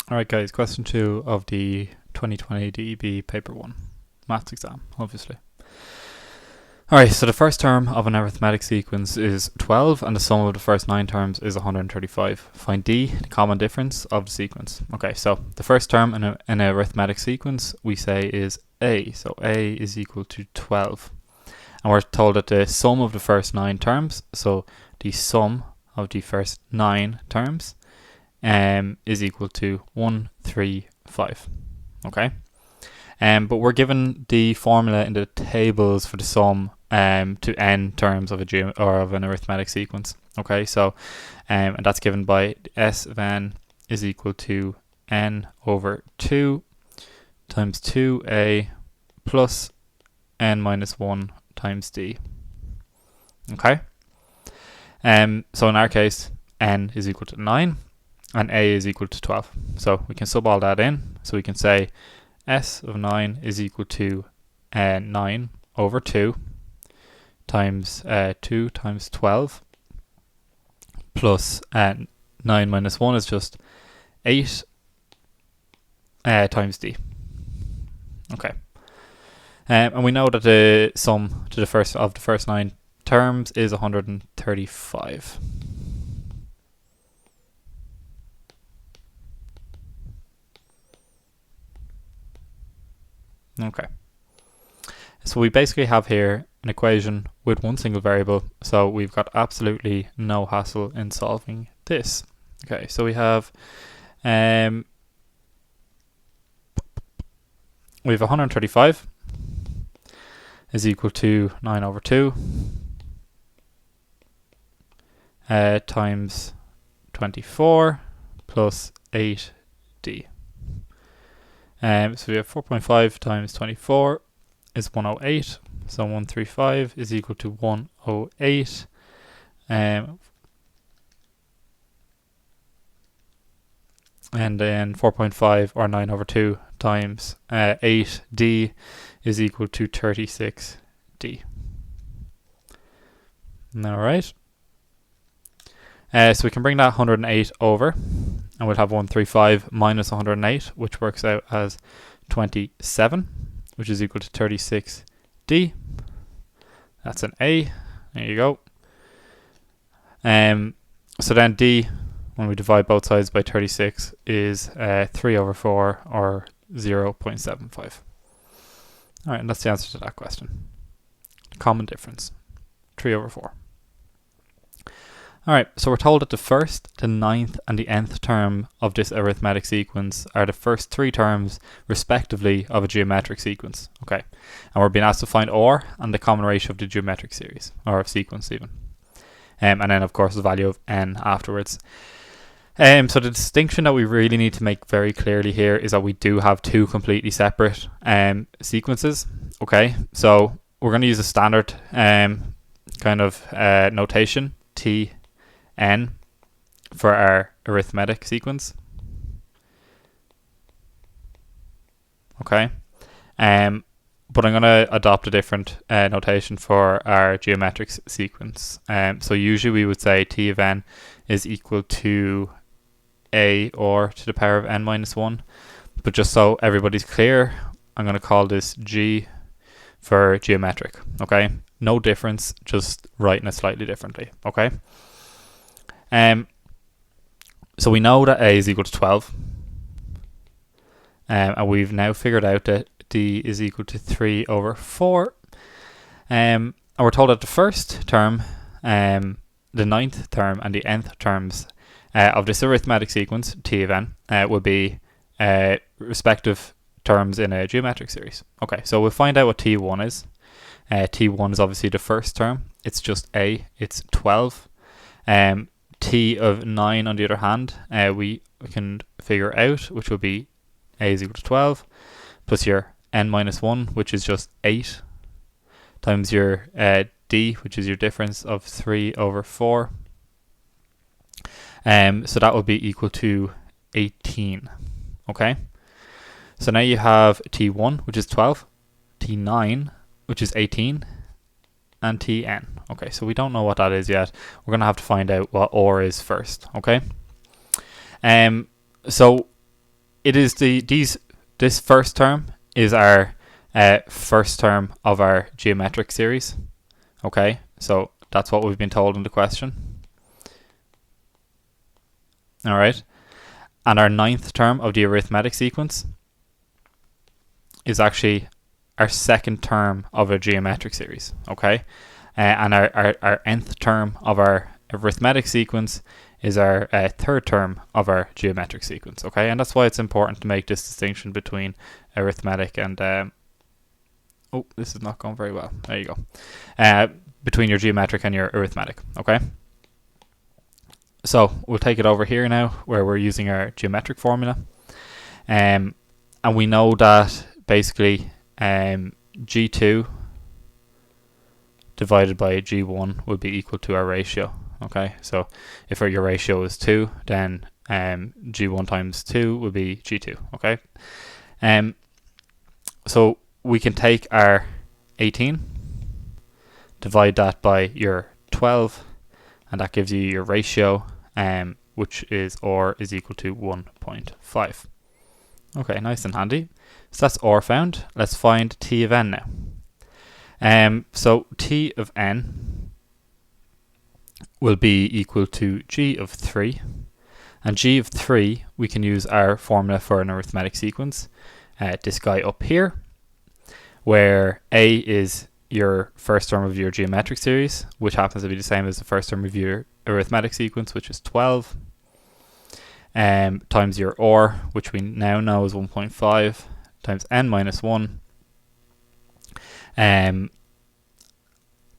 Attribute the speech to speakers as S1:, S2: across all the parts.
S1: Alright guys, question 2 of the 2020 DEB paper 1 maths exam, obviously. Alright, so the first term of an arithmetic sequence is 12 and the sum of the first 9 terms is 135. Find D, the common difference of the sequence. Okay, so the first term in an arithmetic sequence we say is A, so A is equal to 12. And we're told that the sum of the first 9 terms, so the sum of the first 9 terms is equal to 135. Okay, but we're given the formula in the tables for the sum to n terms of of an arithmetic sequence. Okay, so and that's given by S of n is equal to n over 2 times 2a plus n minus 1 times d. Okay, so in our case n is equal to 9 and a is equal to 12. So we can sub all that in. So we can say S of 9 is equal to 9 over 2 times 2 times 12 plus 9 minus 1 is just 8 times d. Okay. And we know that the sum to the first 9 terms is 135. Okay, so we basically have here an equation with one single variable, so we've got absolutely no hassle in solving this. Okay, so we have 135 is equal to 9 over 2 times 24 plus 8d. So we have 4.5 times 24 is 108. So 135 is equal to 108. And then 4.5 or 9 over 2 times 8d is equal to 36d. Alright. So we can bring that 108 over, and we'll have 135 minus 108, which works out as 27, which is equal to 36d. That's an A. There you go. So then d, when we divide both sides by 36, is 3 over 4, or 0.75. Alright, and that's the answer to that question. Common difference, 3 over 4. Alright, so we're told that the first, the 9th and the nth term of this arithmetic sequence are the first 3 terms respectively of a geometric sequence. Okay, and we're being asked to find OR and the common ratio of the geometric series, or of sequence even. And then of course the value of n afterwards. So the distinction that we really need to make very clearly here is that we do have 2 completely separate sequences. Okay, so we're going to use a standard kind of notation, t n for our arithmetic sequence. Okay, but I'm going to adopt a different notation for our geometric sequence. So usually we would say t of n is equal to a or to the power of n minus 1, but just so everybody's clear, I'm going to call this g for geometric. Okay, no difference, just writing it slightly differently. Okay. So we know that a is equal to 12, and we've now figured out that d is equal to 3 over 4, and we're told that the first term, the 9th term and the nth terms of this arithmetic sequence, t of n, will be respective terms in a geometric series. Okay, so we'll find out what t1 is. T1 is obviously the first term, it's just a, it's 12. T of 9 on the other hand, we can figure out, which will be a is equal to 12 plus your n minus 1, which is just 8, times your d, which is your difference of 3 over 4. So that will be equal to 18. Okay, so now you have t1, which is 12, t9, which is 18, and tn. Okay, so we don't know what that is yet. We're going to have to find out what OR is first. Okay, so it is this first term is our first term of our geometric series. Okay, so that's what we've been told in the question. All right, and our ninth term of the arithmetic sequence is actually our second term of a geometric series. Okay, and our nth term of our arithmetic sequence is our third term of our geometric sequence. Okay, and that's why it's important to make this distinction between arithmetic and oh, this is not going very well. There you go. Between your geometric and your arithmetic. Okay, so we'll take it over here now where we're using our geometric formula, and we know that basically G2 divided by G1 would be equal to our ratio. Okay, so if your ratio is 2, then G1 times 2 would be G2. Okay, so we can take our 18, divide that by your 12, and that gives you your ratio, which is R is equal to 1.5. Okay, nice and handy. So that's R found. Let's find T of n now. So T of n will be equal to G of 3. And G of 3, we can use our formula for an arithmetic sequence. This guy up here, where A is your first term of your geometric series, which happens to be the same as the first term of your arithmetic sequence, which is 12, times your R, which we now know is 1.5, times n minus 1,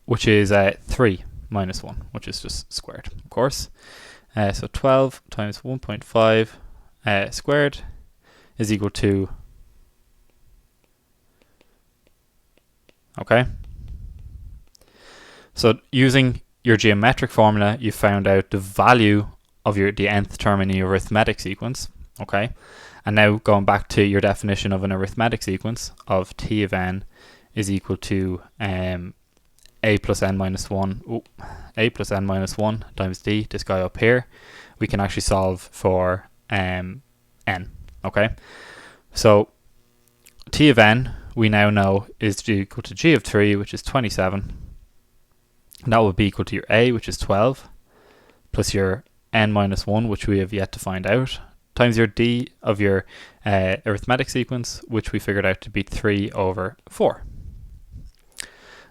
S1: which is 3 minus 1, which is just squared, of course. So 12 times 1.5 squared is equal to, okay, so using your geometric formula, you found out the value of the nth term in your arithmetic sequence. Okay, and now going back to your definition of an arithmetic sequence of T of n is equal to a plus n minus 1, a plus n minus 1 times d, this guy up here. We can actually solve for n. Okay, so T of n we now know is equal to G of 3, which is 27. And that would be equal to your a, which is 12, plus your n minus 1, which we have yet to find out, times your d of your arithmetic sequence, which we figured out to be 3 over 4.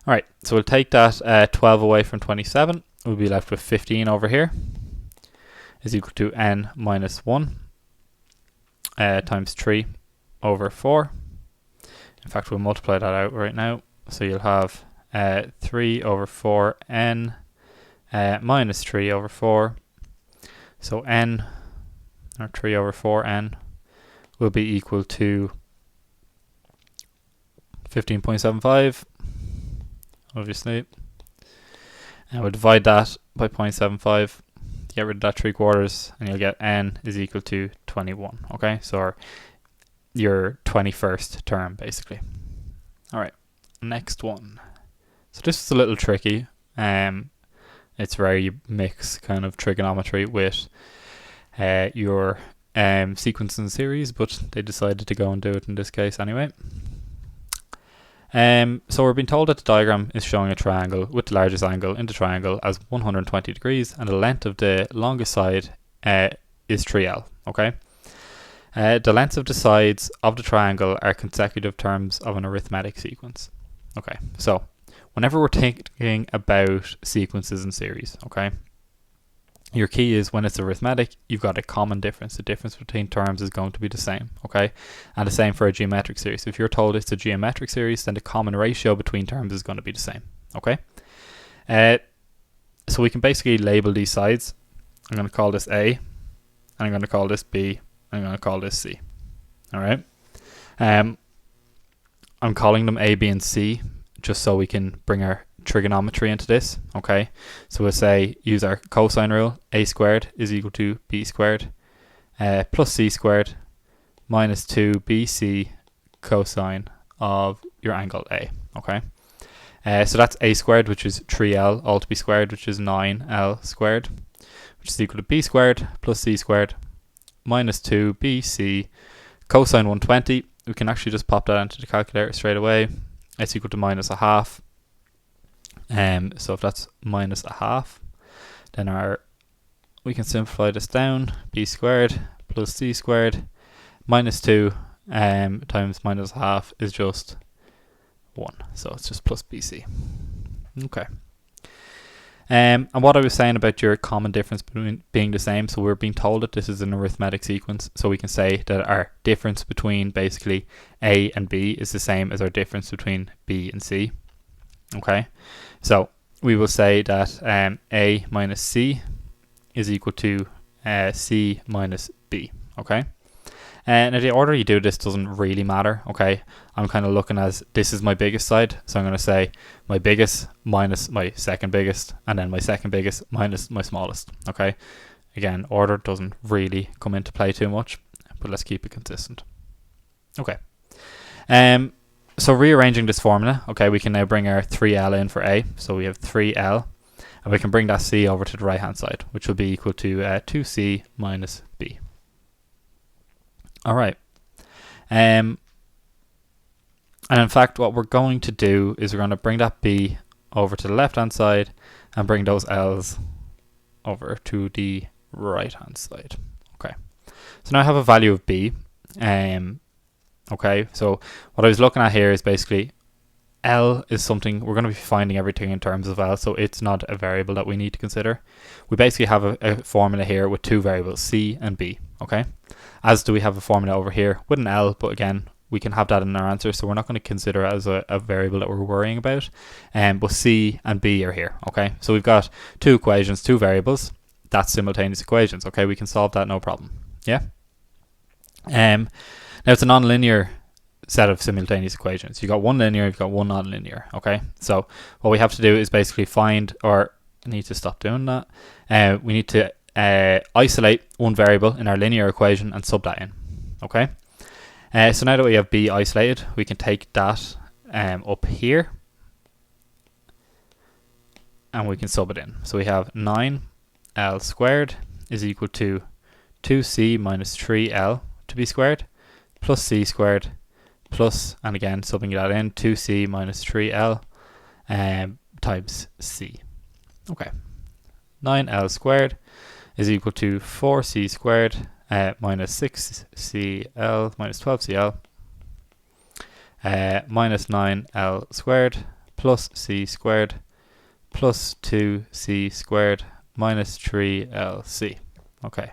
S1: Alright, so we'll take that 12 away from 27. We'll be left with 15 over here, is equal to n minus 1 times 3 over 4. In fact, we'll multiply that out right now. So you'll have 3 over 4n minus 3 over 4. So n, or 3 over 4n, will be equal to 15.75, obviously. And we'll divide that by 0.75, get rid of that 3/4, and you'll get n is equal to 21. Okay, so your 21st term, basically. Alright, next one. So this is a little tricky. It's where you mix kind of trigonometry with your sequence and series, but they decided to go and do it in this case anyway. So we're being told that the diagram is showing a triangle with the largest angle in the triangle as 120 degrees, and the length of the longest side is 3l. Okay. The lengths of the sides of the triangle are consecutive terms of an arithmetic sequence. Okay, so whenever we're thinking about sequences and series, okay, your key is when it's arithmetic, you've got a common difference. The difference between terms is going to be the same, okay? And the same for a geometric series. If you're told it's a geometric series, then the common ratio between terms is going to be the same, okay? So we can basically label these sides. I'm going to call this A, and I'm going to call this B, and I'm going to call this C, all right? I'm calling them A, B, and C just so we can bring our trigonometry into this, okay? So we'll say, use our cosine rule, a squared is equal to b squared plus c squared minus 2bc cosine of your angle A, okay? So that's a squared, which is 3l, all to be squared, which is 9l squared, which is equal to b squared plus c squared minus 2bc Cosine 120, we can actually just pop that into the calculator straight away. It's equal to minus a half. So if that's minus a half, then we can simplify this down. B squared plus C squared minus 2 times minus a half is just 1. So it's just plus BC. Okay. And what I was saying about your common difference between being the same, so we're being told that this is an arithmetic sequence, so we can say that our difference between basically A and B is the same as our difference between B and C. Okay, so we will say that A minus C is equal to C minus B. Okay, and the order you do this doesn't really matter. Okay, I'm kind of looking as this is my biggest side, so I'm going to say my biggest minus my second biggest, and then my second biggest minus my smallest. Okay, again, order doesn't really come into play too much, but let's keep it consistent. Okay, so rearranging this formula, okay, we can now bring our 3L in for A, so we have 3L, and we can bring that C over to the right hand side, which will be equal to 2C minus B. Alright, and in fact what we're going to do is we're going to bring that B over to the left hand side and bring those L's over to the right hand side. Okay, so now I have a value of B. Okay, so what I was looking at here is basically L is something we're going to be finding everything in terms of L, so it's not a variable that we need to consider. We basically have a formula here with two variables, C and B. Okay, as do we have a formula over here with an L, but again we can have that in our answer, so we're not going to consider it as a variable that we're worrying about. But C and B are here. Okay, so we've got two equations, two variables, that's simultaneous equations. Okay, we can solve that no problem. Yeah. Now it's a non-linear set of simultaneous equations. You've got one linear, you've got one non-linear. Okay, so what we have to do is basically find, or I need to stop doing that. We need to isolate one variable in our linear equation and sub that in. Okay, so now that we have B isolated, we can take that up here and we can sub it in. So we have 9L squared is equal to 2C minus 3L to be squared plus C squared plus, and again subbing that in, 2C minus 3L times C. Okay, 9L squared is equal to 4C squared minus 6CL minus 12CL minus 9L squared plus C squared plus 2C squared minus 3LC. Okay,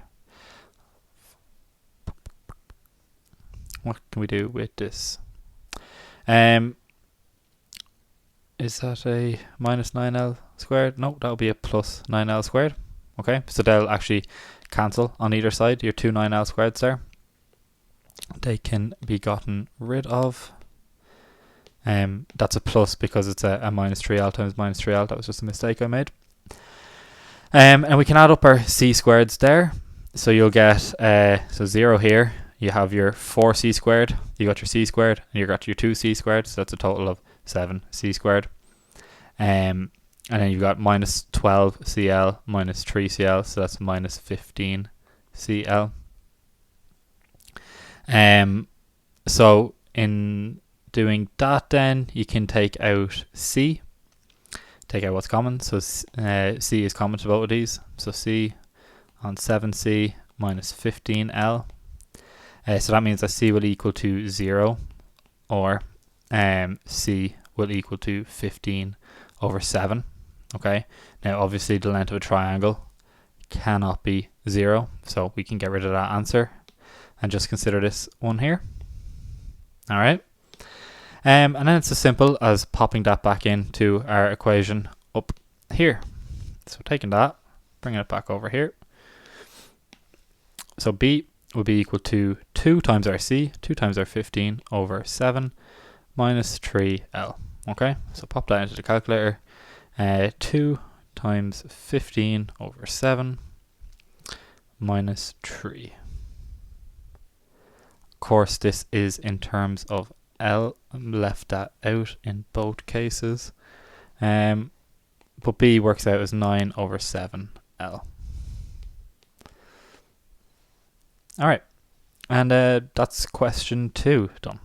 S1: what can we do with this? Is that a minus 9L squared? No, that would be a plus 9L squared. Okay, so they'll actually cancel on either side. Your two 9L squareds there, they can be gotten rid of. That's a plus because it's a minus 3L times minus 3L. That was just a mistake I made. And we can add up our C squareds there. So you'll get so 0 here. You have your 4C squared, you got your C squared, and you got your 2C squared, so that's a total of 7C squared. And then you've got minus 12CL minus 3CL, so that's minus 15CL. So in doing that then, you can take out C, take out what's common, so C is common to both of these, so C on 7C minus 15L. So that means that C will equal to 0, or C will equal to 15 over 7. Okay, now obviously the length of a triangle cannot be 0, so we can get rid of that answer and just consider this one here. Alright, and then it's as simple as popping that back into our equation up here. So taking that, bringing it back over here. So B will be equal to 2 times our C, 2 times our 15 over 7 minus 3L. Okay, so pop that into the calculator. 2 times 15 over 7 minus 3. Of course, this is in terms of L. I left that out in both cases. But B works out as 9 over 7L. Alright, And that's question 2 done.